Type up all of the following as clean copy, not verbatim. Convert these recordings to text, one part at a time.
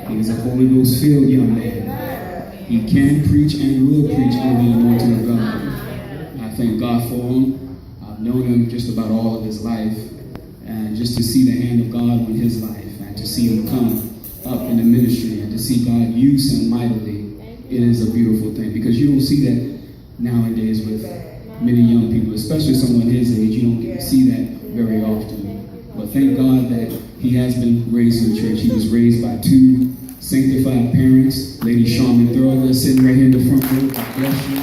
He is a Holy Ghost filled young man. He can preach and will preach on the anointing of God. I thank God for him. I've known him just about all of his life. And just to see the hand of God on his life and to see him come up in the ministry and to see God use him mightily, it is a beautiful thing. Because you don't see that nowadays with many young people, especially someone his age. You don't get to see that very often. But thank God that he has been raised in the church. He was raised by two sanctified parents, Lady Charmin Thourogood, sitting right here in the front row. God bless you.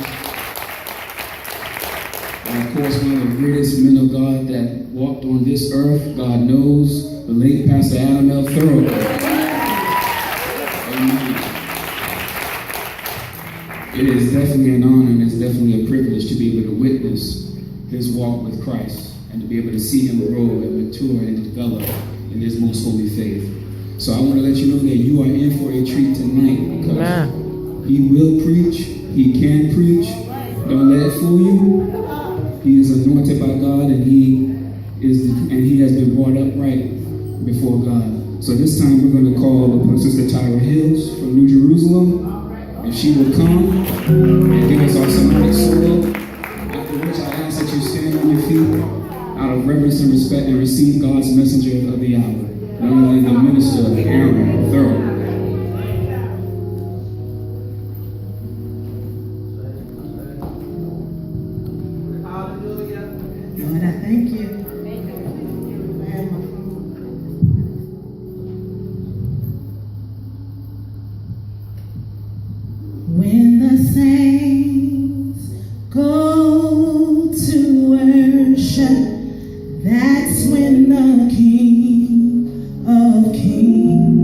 And of course, one of the greatest men of God that walked on this earth, God knows, the late Pastor Adam L. Thourogood. Amen. It is definitely an honor and it's definitely a privilege to be able to witness his walk with Christ and to be able to see him grow and mature and develop in his most holy faith. So I want to let you know that you are in for a treat tonight because he will preach, he can preach. Don't let it fool you. He is anointed by God and he has been brought up right before God. So this time we're going to call upon Sister Tyra Hills from New Jerusalem. If she will come and give us our Semitic solo, after which I ask that you stand on your feet out of reverence and respect and receive God's messenger of the hour, none other than the minister Aaron Thorough. Lord, I thank you. When the saints go to worship, that's when the King of Kings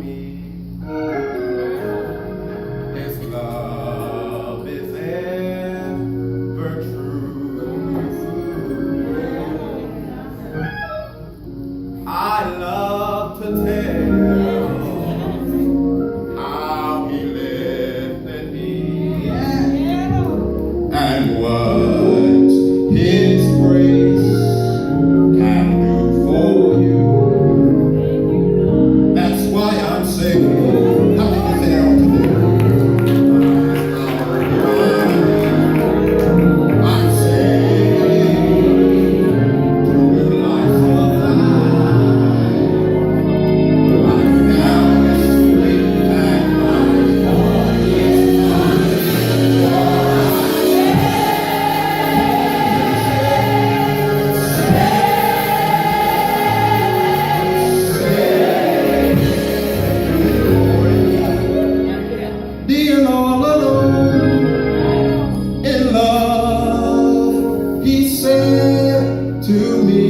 me. His love is ever true. I love to tell how he lifted me and what his grace can do for you. That's why I'm singing. How many can say that on today? I'm singing through the life of life. Life now is sweet and life being all alone in love, he said to me,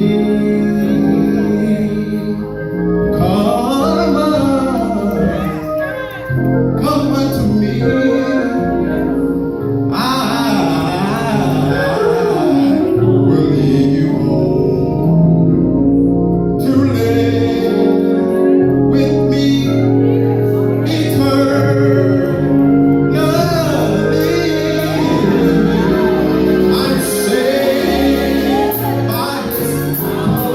come unto me, I will lead you home to live with me I'm saved by his Father.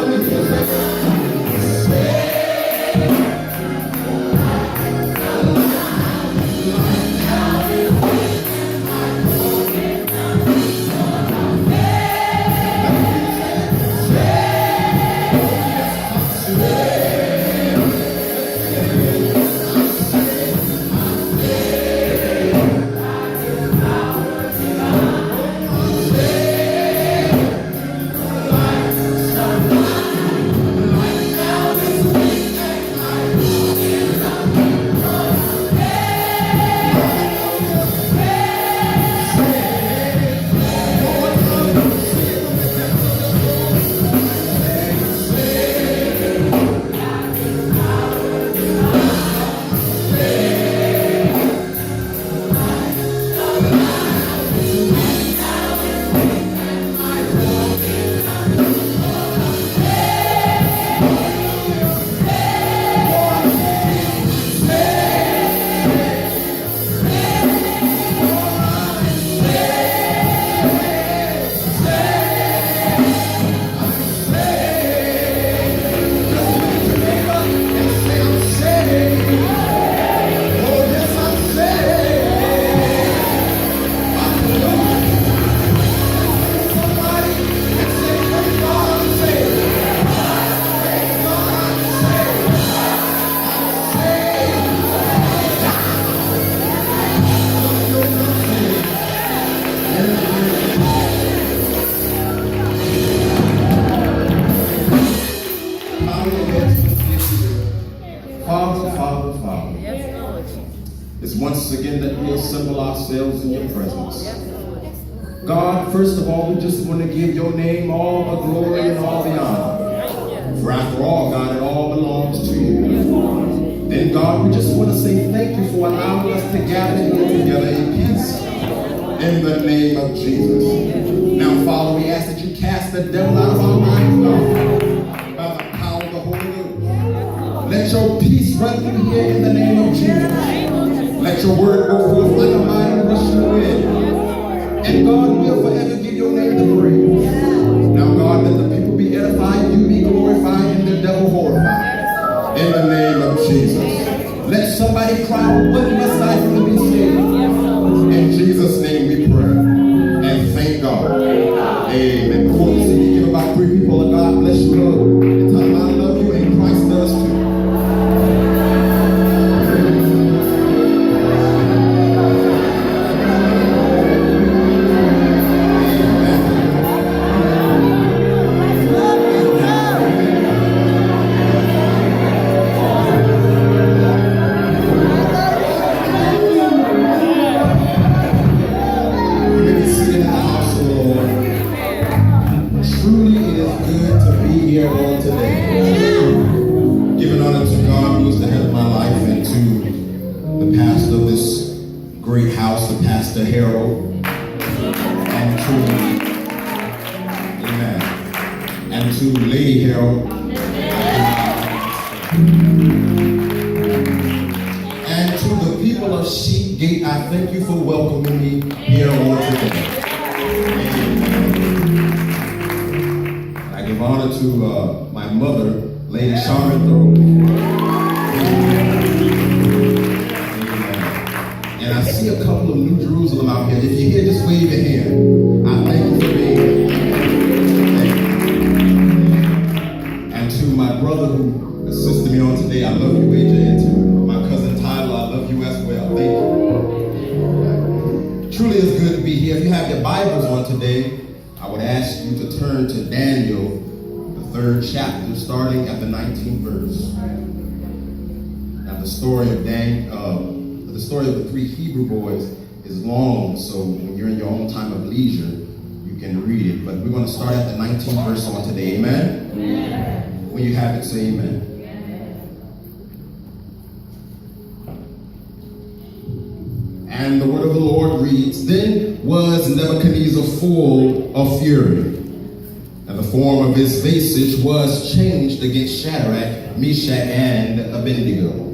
It's once again that we assemble ourselves in your presence. God, first of all, we just want to give your name all the glory and all the honor. For after all, God, it all belongs to you. Then, God, we just want to say thank you for allowing us to gather here together in peace. In the name of Jesus. Now, Father, we ask that you cast the devil out of our minds, God, by the power of the Holy Ghost. Let your peace run through here in the name of Jesus. Let your word go forth like a mighty rushing wind. And God will forever give your name the praise. Now, God, let the people be edified, you be glorified, and the devil horrified. In the name of Jesus. Let somebody cry, what must I do to be saved? In Jesus' name we pray. And thank God. Amen. Before we sing, you give about 3 people of God bless you, Lord. And tell them I love you and Christ does too. Pastor Harold, and to Lady Harold, and to the people of Sheepgate, I thank you for welcoming me here on today. I give honor to my mother, Lady Charlotte Thourogood. And I see a couple of New Jerusalem out here. If you're here, just wave your hand. I thank you for being here. And to my brother who assisted me on today, I love you, AJ. And to my cousin Tyler, I love you as well. Thank you. Truly it's good to be here. If you have your Bibles on today, I would ask you to turn to Daniel, the 3rd chapter, starting at the 19th verse. Now the story of the story of the 3 Hebrew boys is long, so when you're in your own time of leisure, you can read it. But we're going to start at the 19th verse on today. Amen? Amen. When you have it, say amen. And the word of the Lord reads, Then was Nebuchadnezzar full of fury, and the form of his visage was changed against Shadrach, Meshach, and Abednego.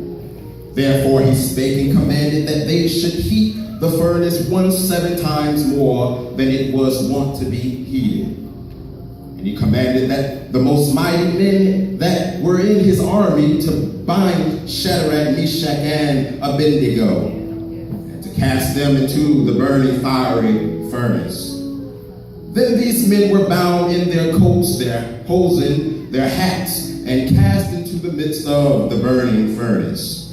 Therefore he spake and commanded that they should heat the furnace 17 times more than it was wont to be heated. And he commanded that the most mighty men that were in his army to bind Shadrach, Meshach, and Abednego, and to cast them into the burning fiery furnace. Then these men were bound in their coats, their hosen, their hats, and cast into the midst of the burning furnace.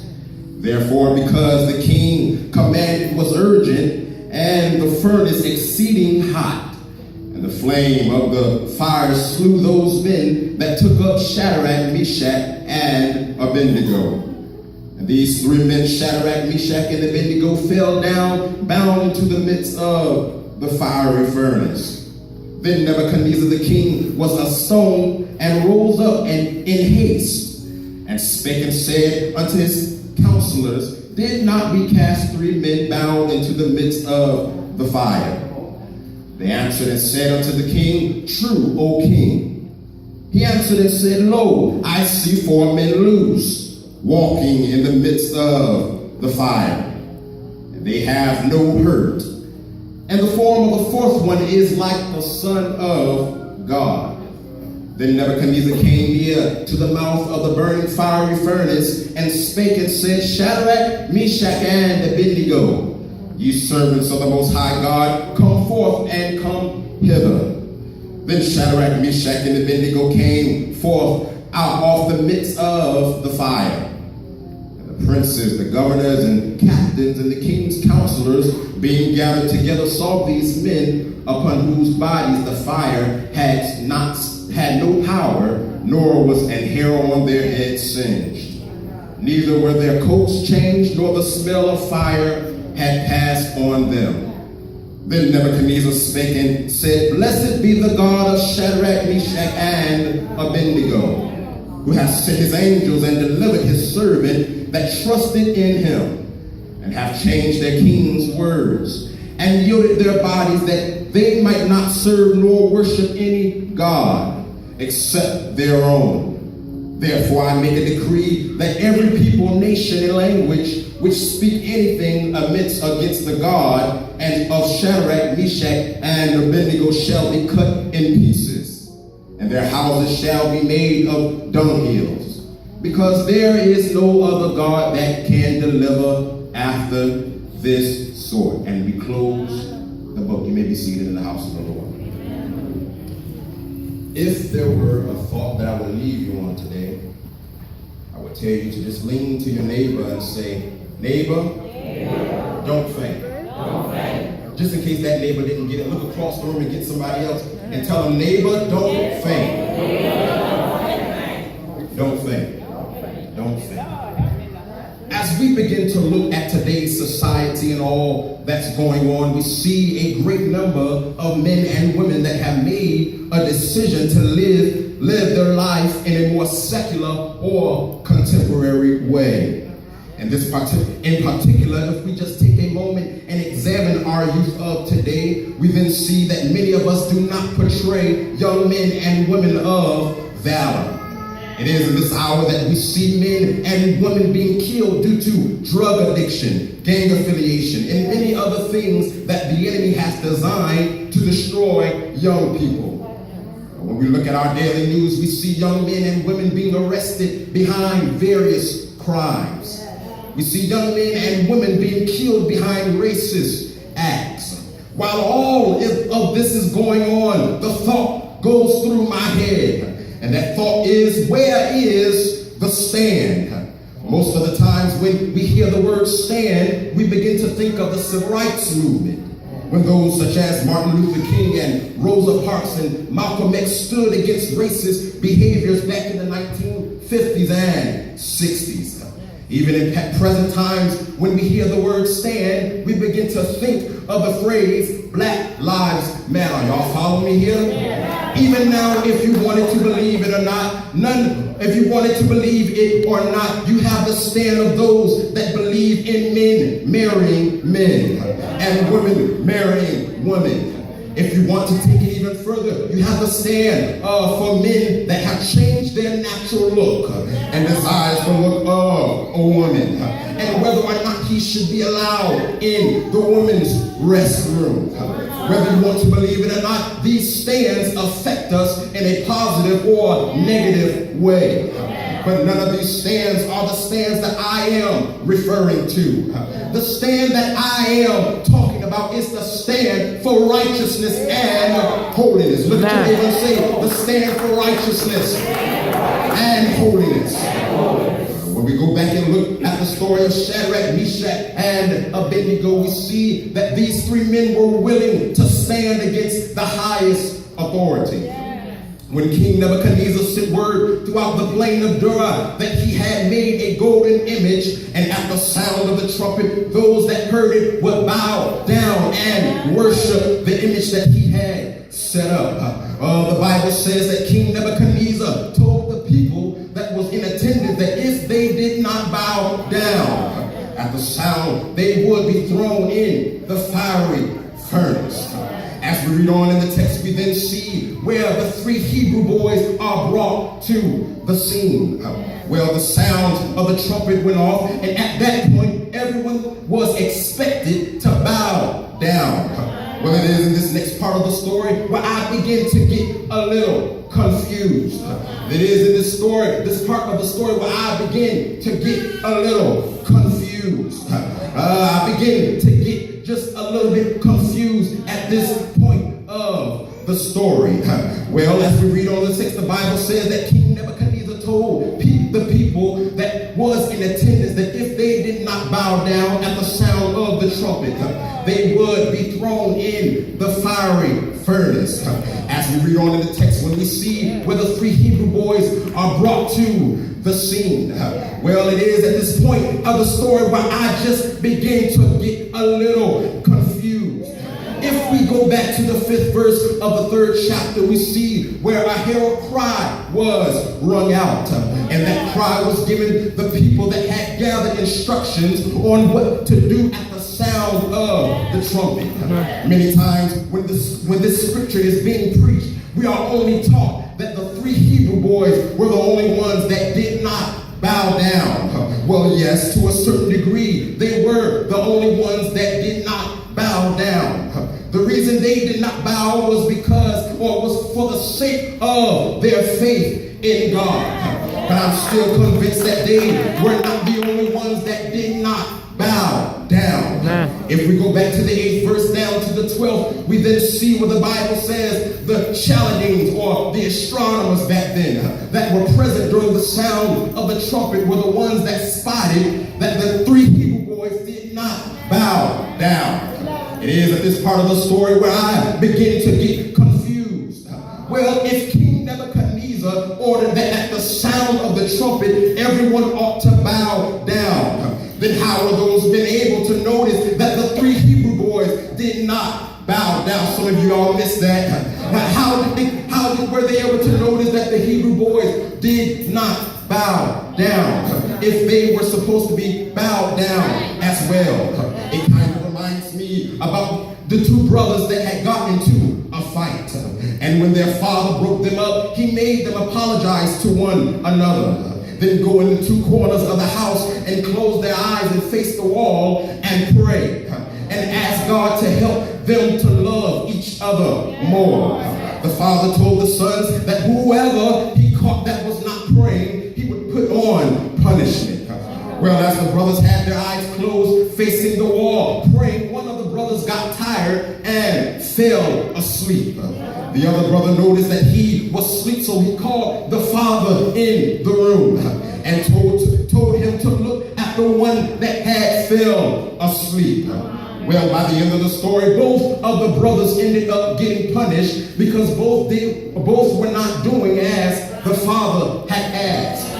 Therefore, because the king commanded was urgent, and the furnace exceeding hot, and the flame of the fire slew those men that took up Shadrach, Meshach, and Abednego. And these 3 men, Shadrach, Meshach, and Abednego, fell down, bound into the midst of the fiery furnace. Then Nebuchadnezzar the king was astonished, and rose up and in haste, and spake and said unto his counselors, Did not we cast 3 men bound into the midst of the fire? They answered and said unto the king, True, O king. He answered and said, Lo, I see 4 men loose, walking in the midst of the fire, and they have no hurt. And the form of the 4th one is like the Son of God. Then Nebuchadnezzar came near to the mouth of the burning fiery furnace, and spake and said, Shadrach, Meshach, and Abednego, ye servants of the Most High God, come forth and come hither. Then Shadrach, Meshach, and Abednego came forth out of the midst of the fire. And the princes, the governors, and captains, and the king's counselors, being gathered together, saw these men upon whose bodies the fire had no power, nor was an hair on their heads singed. Neither were their coats changed, nor the smell of fire had passed on them. Then Nebuchadnezzar spake and said, Blessed be the God of Shadrach, Meshach, and Abednego, who hath sent his angels and delivered his servant that trusted in him, and hath changed their king's words, and yielded their bodies that they might not serve nor worship any God except their own. Therefore I make a decree that every people, nation, and language which speak anything against the God and of Shadrach, Meshach, and Abednego shall be cut in pieces, and their houses shall be made of dunghills, because there is no other God that can deliver after this sort. And we close the book. You may be seated in the house of the Lord. If there were a thought that I would leave you on today, I would tell you to just lean to your neighbor and say, Neighbor, don't faint. Just in case that neighbor didn't get it, look across the room and get somebody else and tell them, Neighbor, don't faint. Don't faint. Don't faint. As we begin to look at today's society and all that's going on, we see a great number of men and women that have made a decision to live their life in a more secular or contemporary way. And in particular, if we just take a moment and examine our youth of today, we then see that many of us do not portray young men and women of valor. It is in this hour that we see men and women being killed due to drug addiction, gang affiliation, and many other things that the enemy has designed to destroy young people. When we look at our daily news, we see young men and women being arrested behind various crimes. We see young men and women being killed behind racist acts. While all of this is going on, the thought goes through my head. And that thought is, where is the stand? Most of the times when we hear the word stand, we begin to think of the civil rights movement, when those such as Martin Luther King and Rosa Parks and Malcolm X stood against racist behaviors back in the 1950s and 60s. Even in present times, when we hear the word stand, we begin to think of the phrase Black Lives Matter. Y'all follow me here? Yeah. Even now, if you wanted to believe it or not, if you wanted to believe it or not, you have the stand of those that believe in men marrying men and women marrying women. If you want to take it even further, you have to stand for men that have changed their natural look and desires the look of a woman, and whether or not he should be allowed in the women's restroom. Whether you want to believe it or not, these stands affect us in a positive or negative way. But none of these stands are the stands that I am referring to. The stand that I am talking about is the stand for righteousness and holiness. Look at your neighbor and say, the stand for righteousness and holiness. When we go back and look at the story of Shadrach, Meshach, and Abednego, we see that these three men were willing to stand against the highest authority. When King Nebuchadnezzar sent word throughout the plain of Dura that he had made a golden image, and at the sound of the trumpet, those that heard it would bow down and worship the image that he had set up. The Bible says that King Nebuchadnezzar told the people that was in attendance that if they did not bow down at the sound, they would be thrown in the fiery furnace. As we read on in the text, we then see where the three Hebrew boys are brought to the scene. Well, the sound of the trumpet went off, and at that point, everyone was expected to bow down. Well, it is in this next part of the story where I begin to get a little confused. It is in this part of the story where I begin to get a little confused. I begin to get just a little bit confused at this point of the story. Well, as we read on the text, the Bible says that King Nebuchadnezzar told the people that was in attendance that if they did not bow down at the sound of the trumpet, they would be thrown in the fiery furnace. As we read on in the text, when we see where the three Hebrew boys are brought to the scene, well, it is at this point of the story where I just begin to get a little confused. If we go back to the 5th verse of the 3rd chapter, we see where a herald cry was rung out. And that cry was given the people that had gathered instructions on what to do at the sound of the trumpet. Many times when this scripture is being preached, we are only taught that the three Hebrew boys were the only ones that did not bow down. Well, yes, to a certain degree, they were the only ones that did not bow down. The reason they did not bow was was for the sake of their faith in God. But I'm still convinced that they were not the only ones that did not bow down. If we go back to the 8th verse down to the 12th, we then see where the Bible says the Chaldeans, or the astronomers back then, that were present during the sound of the trumpet were the ones that spotted that the three Hebrew boys did not bow down. It is at this part of the story where I begin to get confused. Well, if King Nebuchadnezzar ordered that at the sound of the trumpet, everyone ought to bow down, then how were those men able to notice that the three Hebrew boys did not bow down? Some of you all missed that. How were they able to notice that the Hebrew boys did not bow down? if they were supposed to be bowed down as well. It kind of reminds me about the two brothers that had gotten into a fight. And when their father broke them up, he made them apologize to one another. Then go in the two corners of the house and close their eyes and face the wall and pray. And ask God to help them to love each other more. The father told the sons that whoever he caught that was not praying, he would put on punishment. Well, as the brothers had their eyes closed, facing the wall, praying, one of the brothers got tired and fell asleep. The other brother noticed that he was asleep, so he called the father in the room and told him to look at the one that had fell asleep. Well, by the end of the story, both of the brothers ended up getting punished because both were not doing as the father had asked.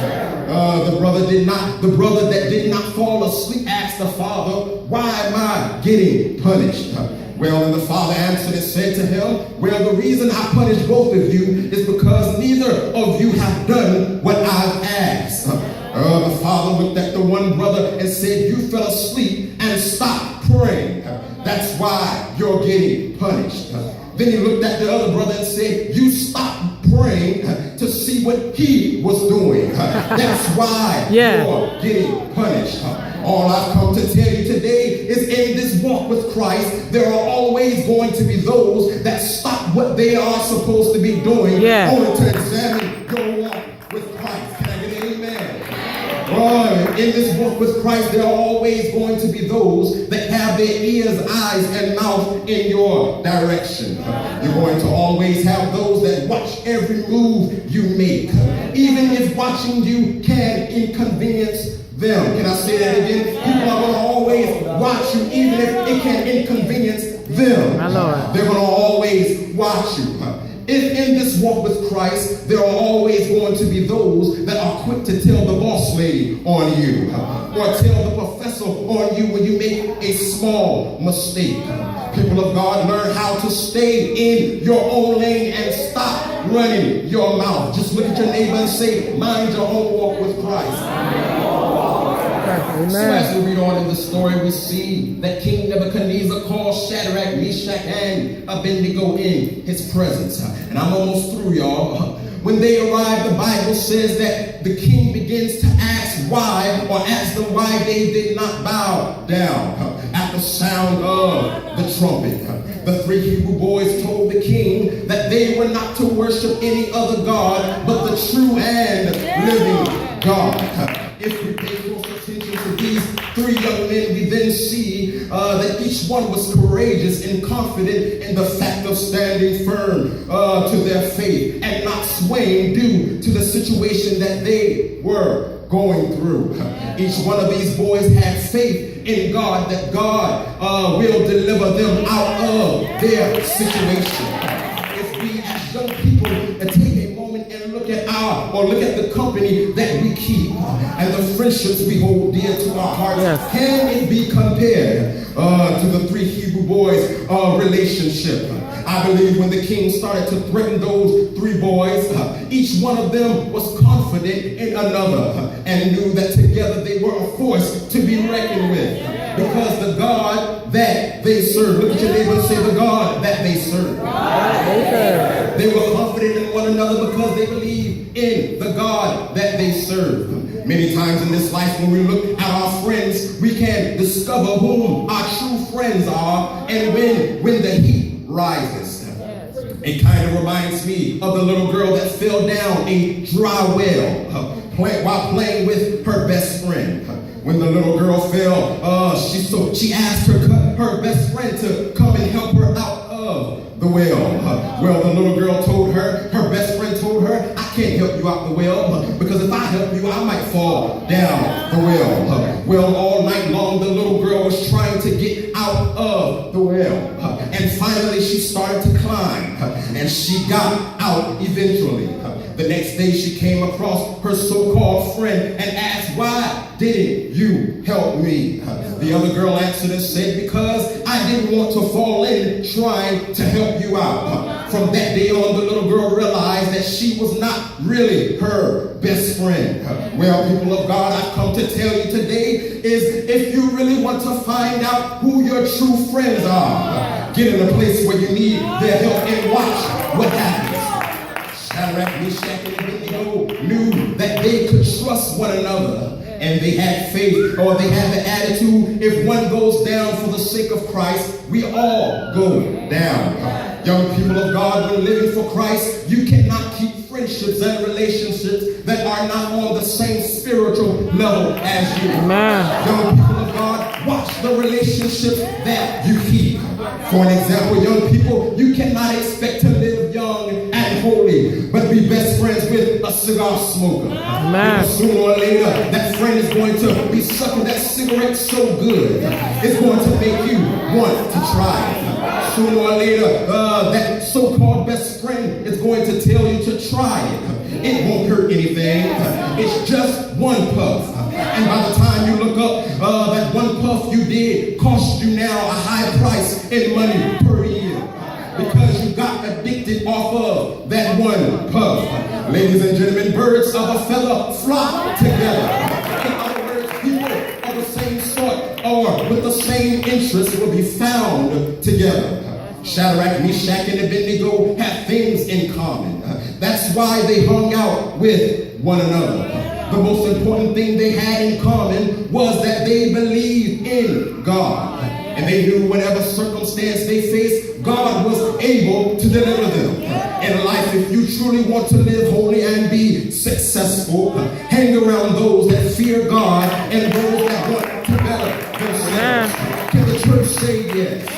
The brother that did not fall asleep asked the father, "Why am I getting punished?" Well, and the father answered and said to him, "Well, the reason I punish both of you is because neither of you have done what I've asked." The father looked at the one brother and said, "You fell asleep and stopped praying. That's why you're getting punished." Then he looked at the other brother and said, "You stopped praying to see what he was doing. That's why you're getting punished." All I've come to tell you today is in this walk with Christ, there are always going to be those that stop what they are supposed to be doing only to examine your walk with Christ. Can I get an amen? In this walk with Christ, there are always going to be those that have their ears, eyes, and mouth in your direction. You're going to always have those that watch every move you make, even if watching you can inconvenience them. Can I say that again? People are going to always watch you, even if it can inconvenience them. My Lord. They're going to always watch you. If in this walk with Christ, there are always going to be those that are quick to tell the boss lady on you, or tell the professor on you when you make a small mistake. People of God, learn how to stay in your own lane and stop running your mouth. Just look at your neighbor and say, "Mind your own walk with Christ." Amen. So as we read on in the story, we see that King Nebuchadnezzar called Shadrach, Meshach, and Abednego in his presence. And I'm almost through, y'all. When they arrived, the Bible says that the king begins to ask why, or ask them why they did not bow down at the sound of the trumpet. The three Hebrew boys told the king that they were not to worship any other God but the true and living God. If we pay close attention to these three young men, we then see that each one was courageous and confident in the fact of standing firm to their faith and not swaying due to the situation that they were going through. Each one of these boys had faith in God that God will deliver them out of their situation. If we as young people take a moment and look at the company that we keep and the friendships we hold dear to our hearts, can it be compared to the three Hebrew boys' relationship? I believe when the king started to threaten those three boys, each one of them was confident in another and knew that together they were a force to be reckoned with. Because the God that they serve, look at your neighbor and say, the God that they serve. They were confident in one another because they believed in the God that they serve. Many times in this life when we look at our friends, we can discover whom our true friends are and when the heat rises. It kind of reminds me of the little girl that fell down a dry well while playing with her best friend. When the little girl fell, she asked her best friend to come and help her out of the well. Well, the little girl her best friend told her, "I can't help you out the well because if I help you, I might fall down the well." Well, all night long, the little girl was trying to get out of the well. And finally, she started to climb and she got out eventually. The next day, she came across her so-called friend and asked, "Why didn't you help me?" The other girl answered and said, "Because I didn't want to fall in trying to help you out." From that day on, the little girl realized that she was not really her best friend. Well, people of God, I've come to tell you today is if you really want to find out who your true friends are, get in a place where you need their help and watch what happens. Shadrach, Meshach, and Abednego knew that they could trust one another. And they had faith, or they had the attitude, if one goes down for the sake of Christ, we all go down. Young people of God, when living for Christ, you cannot keep friendships and relationships that are not on the same spiritual level as you. Amen. Young people of God, watch the relationships that you keep. For an example, young people, you cannot expect to live young and holy, but be best friends with a cigar smoker. Because sooner or later, that friend is going to be sucking that cigarette so good, it's going to make you want to try it. Sooner or later, that so-called best friend is going to tell you to try it. It won't hurt anything. It's just one puff. And by the time you look up, that one puff you did cost you now a high price in money per year. Because you got addicted off of that one puff. Ladies and gentlemen, birds of a feather flock together. In other words, people of the same sort or with the same interests will be found together. Shadrach, Meshach, and Abednego had things in common. That's why they hung out with one another. The most important thing they had in common was that they believed in God. And they knew whatever circumstance they faced, God was able to deliver them. In life, if you truly want to live holy and be successful, hang around those that fear God and those that want to better themselves. Can the church say yes?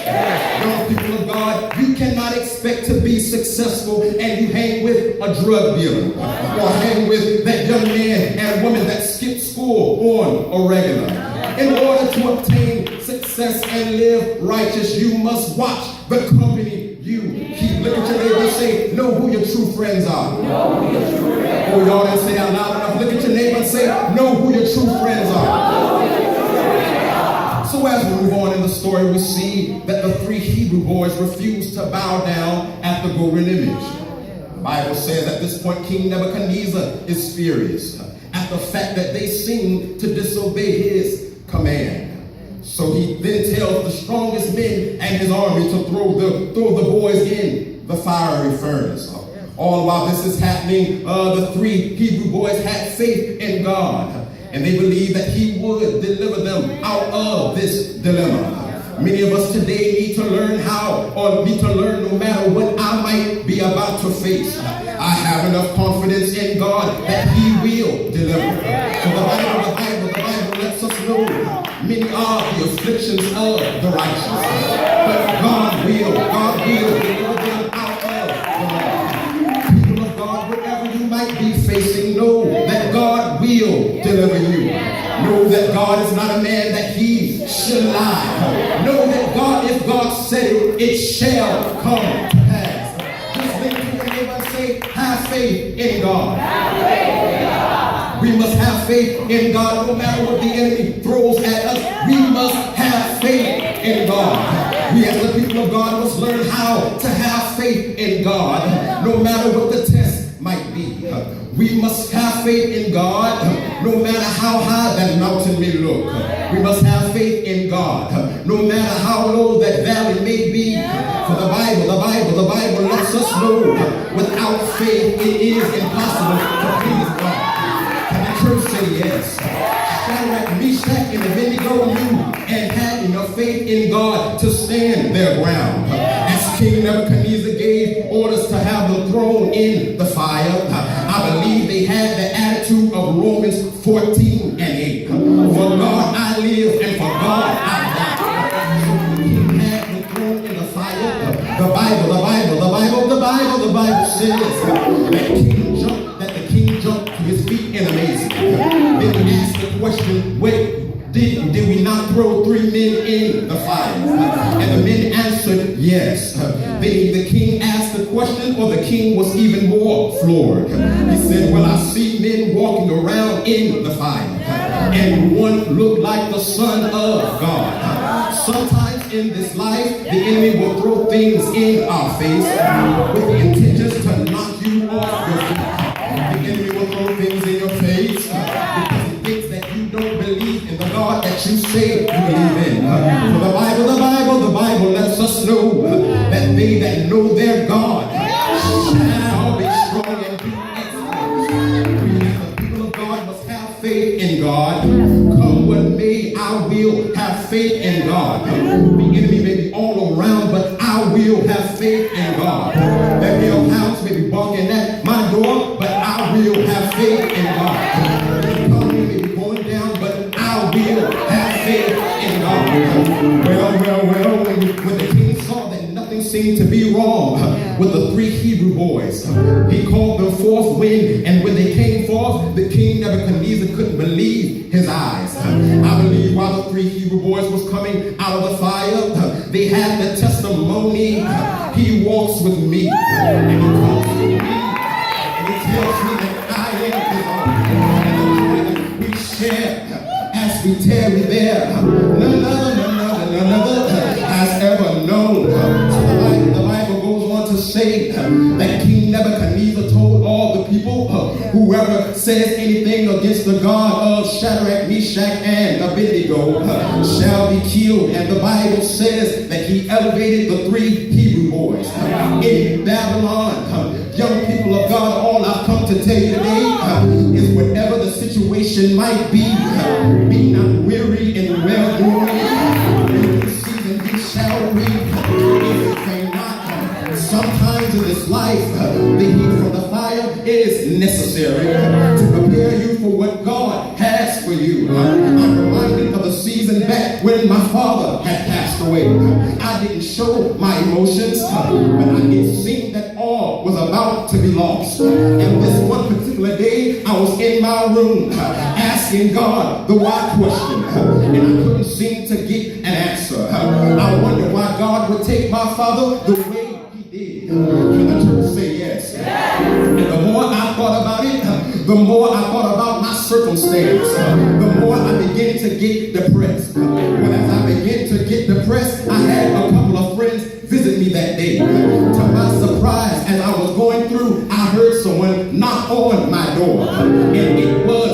Young people of God, you cannot expect to be successful and you hang with a drug dealer or hang with that young man and woman that skipped school on a regular. In order to obtain success and live righteous, you must watch the company you keep. Look at your neighbor and say, know who your true friends are. Oh, y'all didn't say that loud enough. Look at your neighbor and say, know who your true friends are. So as we move on in the story, we see that the three Hebrew boys refused to bow down at the golden image. The Bible says at this point, King Nebuchadnezzar is furious at the fact that they seem to disobey his command. So he then tells the strongest men and his army to throw the boys in the fiery furnace. All while this is happening, the three Hebrew boys had faith in God. And they believed that he would deliver them out of this dilemma. Many of us today need to learn no matter what I might be about to face. I have enough confidence in God that he will deliver. So the Bible lets us know many are the afflictions of the righteous. But God will deliver them out of the wrong. People of God, whatever you might be facing, know that God will deliver you. Know that God is not a man that he should lie. Know that God, if God said it, it shall come to pass. Just look to your neighbor and say, have faith in God. We must have faith in God no matter what the enemy throws at us. We must have faith in God. We as the people of God must learn how to have faith in God no matter what the test might be. We must have faith in God no matter how high that mountain may look. We must have faith in God no matter how low that valley may be. For the Bible lets us know without faith it is impossible to please God. Church say yes. Shadrach, Meshach, and Abednego knew and had enough faith in God to stand their ground. As King Nebuchadnezzar gave orders to have them thrown in the fire, I believe they had the attitude of Romans 14 and 8. For God I live and for God I die. So the king had them thrown in the fire. The Bible says that the king jumped to his feet in amazement. Then he asked the question, wait, did we not throw 3 men in the fire? And the men answered, yes. Then the king asked the question, or the king was even more floored. He said, well, I see men walking around in the fire, and one looked like the Son of God. Sometimes in this life, the enemy will throw things in our face with the intentions to knock you off your feet. The enemy will throw things in your face because he thinks that you don't believe in the God that you say you believe in. So the Bible lets us know that they that know their God shall be strong and do exploits. We as the people of God must have faith in God. Come what may, I will have faith in God. The enemy may be all around, but I will have faith in God. That hell house may be barking at my door, but I will have faith in God. The economy may be going down, but I will have faith in God. Well, when the king saw that nothing seemed to be wrong with the 3 Hebrew boys, he called them forth when, and when they came forth, the king Nebuchadnezzar couldn't believe his eyes. I believe while the 3 Hebrew boys was coming out of the fire, they had the testimony, he walks with me, and he talks with me, and he tells me that I am his own, and the joy that we share as we tarry there, none other has ever known. So the Bible goes on to say that King Nebuchadnezzar told all the people, whoever says anything against the God of Shadrach, Meshach, and Abednego shall be killed. And the Bible says that he elevated the 3 Hebrew boys in Babylon. Young people of God, all I've come to tell you today is whatever the situation might be not weary in well-doing. In this season you shall reap if you faint not. Sometimes in this life, the heat from the fire is necessary to prepare you for what God has for you. I'm reminded of the season back when my father had passed away. I didn't show my emotions, but it seemed that all was about to be lost. And this one particular day, I was in my room asking God the why question, and I couldn't seem to get an answer. I wondered why God would take my father the way he did. Can the church say yes? And the more I thought about it, the more I thought about my circumstance, the more I began to get depressed. But as I began to get depressed, I had a couple of friends visit me that day. To my surprise, as I was going through, I heard someone knock on my door, and it was